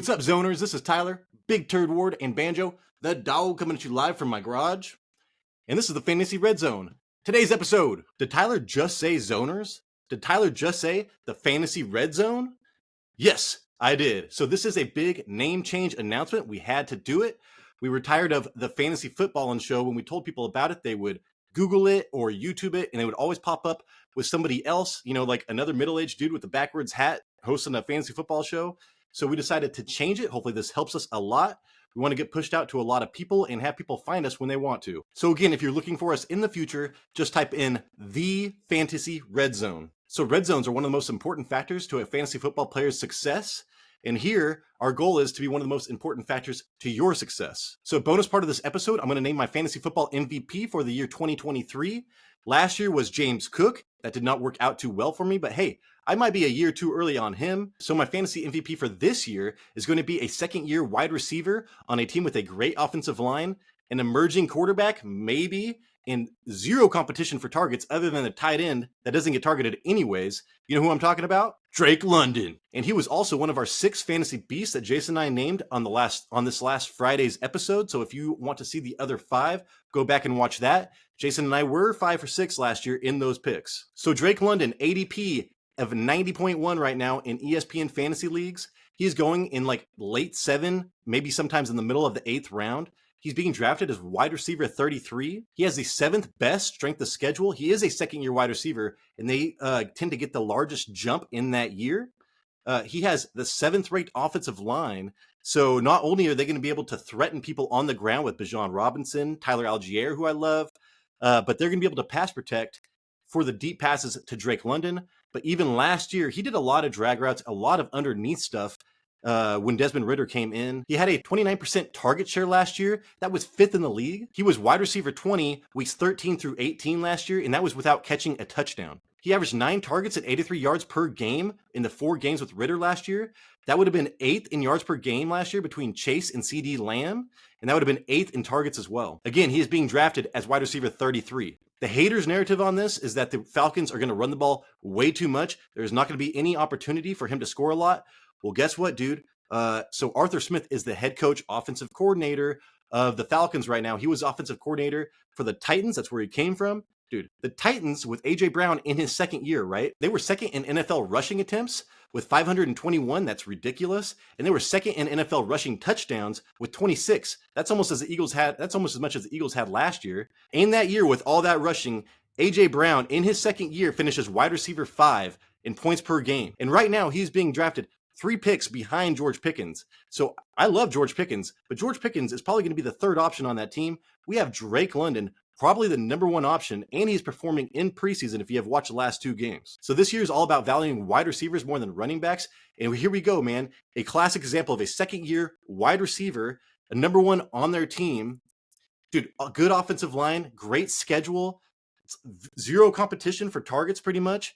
What's up, Zoners? This is Tyler, Big Turd Ward, and Banjo, the dog, coming at you live from my garage. And this is the Fantasy Red Zone. Today's episode, did Tyler just say Zoners? Did Tyler just say the Fantasy Red Zone? Yes, I did. So this is a big name change announcement. We had to do it. We were tired of the Fantasy Footballin' Show. When we told people about it, they would Google it or YouTube it, and it would always pop up with somebody else, like another middle-aged dude with a backwards hat hosting a fantasy football show. So we decided to change it. Hopefully this helps us a lot. We want to get pushed out to a lot of people and have people find us when they want to. So again, if you're looking for us in the future, just type in the Fantasy Red Zone. So red zones are one of the most important factors to a fantasy football player's success. And here, our goal is to be one of the most important factors to your success. So bonus part of this episode, I'm going to name my fantasy football MVP for the year 2023. Last year was James Cook. That did not work out too well for me, but hey, I might be a year too early on him. So my fantasy MVP for this year is going to be a second-year wide receiver on a team with a great offensive line, an emerging quarterback, maybe, and zero competition for targets other than a tight end that doesn't get targeted anyways. You know who I'm talking about? Drake London. And he was also one of our 6 fantasy beasts that Jason and I named on this last Friday's episode. So if you want to see the other 5, go back and watch that. Jason and I were 5 for 6 last year in those picks. So Drake London, ADP of 90.1 right now in ESPN fantasy leagues. He's going in like late 7, maybe sometimes in the middle of the 8th round. He's being drafted as wide receiver 33. He has the 7th best strength of schedule. He is a second-year wide receiver, and they tend to get the largest jump in that year. He has the 7th ranked offensive line. So not only are they going to be able to threaten people on the ground with Bijan Robinson, Tyler Algier, who I love, but they're going to be able to pass protect for the deep passes to Drake London. But even last year, he did a lot of drag routes, a lot of underneath stuff. When Desmond Ridder came in, he had a 29% target share last year. That was 5th in the league. He was wide receiver 20 weeks 13 through 18 last year, and that was without catching a touchdown. He averaged 9 targets at 83 yards per game in the 4 games with Ridder last year. That would have been 8th in yards per game last year between Chase and CD Lamb, and that would have been 8th in targets as well. Again, he is being drafted as wide receiver 33. The haters' narrative on this is that the Falcons are going to run the ball way too much. There's not going to be any opportunity for him to score a lot. Well, guess what, dude? So Arthur Smith is the head coach, offensive coordinator of the Falcons right now. He was offensive coordinator for the Titans. That's where he came from. Dude, the Titans with A.J. Brown in his second year, right? They were second in NFL rushing attempts with 521. That's ridiculous. And they were second in NFL rushing touchdowns with 26. That's almost as much as the Eagles had last year. In that year with all that rushing, A.J. Brown in his second year finishes wide receiver 5 in points per game. And right now he's being drafted 3 picks behind George Pickens. So I love George Pickens, but George Pickens is probably going to be the 3rd option on that team. We have Drake London, probably the number 1 option, and he's performing in preseason if you have watched the last 2 games. So this year is all about valuing wide receivers more than running backs. And here we go, man. A classic example of a second-year wide receiver, a number 1 on their team. Dude, a good offensive line, great schedule, 0 competition for targets pretty much.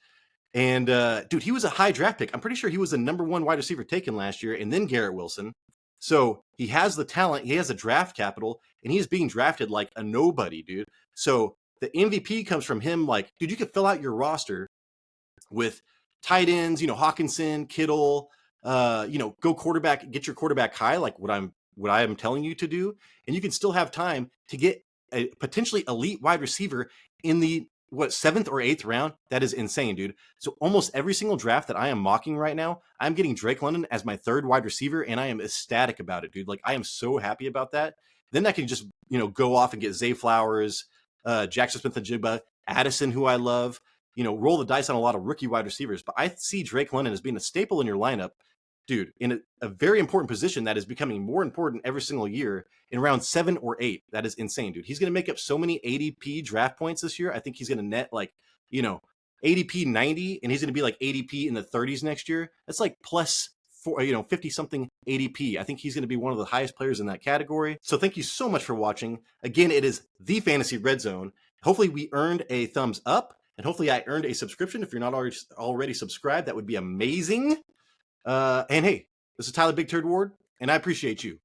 And dude, he was a high draft pick. I'm pretty sure he was the number 1 wide receiver taken last year, and then Garrett Wilson. So he has the talent, he has the draft capital, and he's being drafted like a nobody, dude. So the MVP comes from him. Like, dude, you could fill out your roster with tight ends, Hawkinson, Kittle, go quarterback, get your quarterback high, like what I am telling you to do, and you can still have time to get a potentially elite wide receiver in the 7th or 8th round. That is insane, dude. So almost every single draft that I am mocking right now, I'm getting Drake London as my 3rd wide receiver, and I am ecstatic about it, dude. Like, I am so happy about that. Then I can just, go off and get Zay Flowers, Jackson Smith-Njigba, Addison, who I love, roll the dice on a lot of rookie wide receivers. But I see Drake London as being a staple in your lineup, dude, in a very important position that is becoming more important every single year in round 7 or 8. That is insane, dude. He's going to make up so many ADP draft points this year. I think he's going to net ADP 90, and he's going to be like ADP in the 30s next year. That's like plus 50 something ADP. I think he's going to be one of the highest players in that category. So thank you so much for watching. Again, it is the Fantasy Red Zone. Hopefully we earned a thumbs up, and hopefully I earned a subscription. If you're not already subscribed, that would be amazing. And hey, this is Tyler Big Turd Ward, and I appreciate you.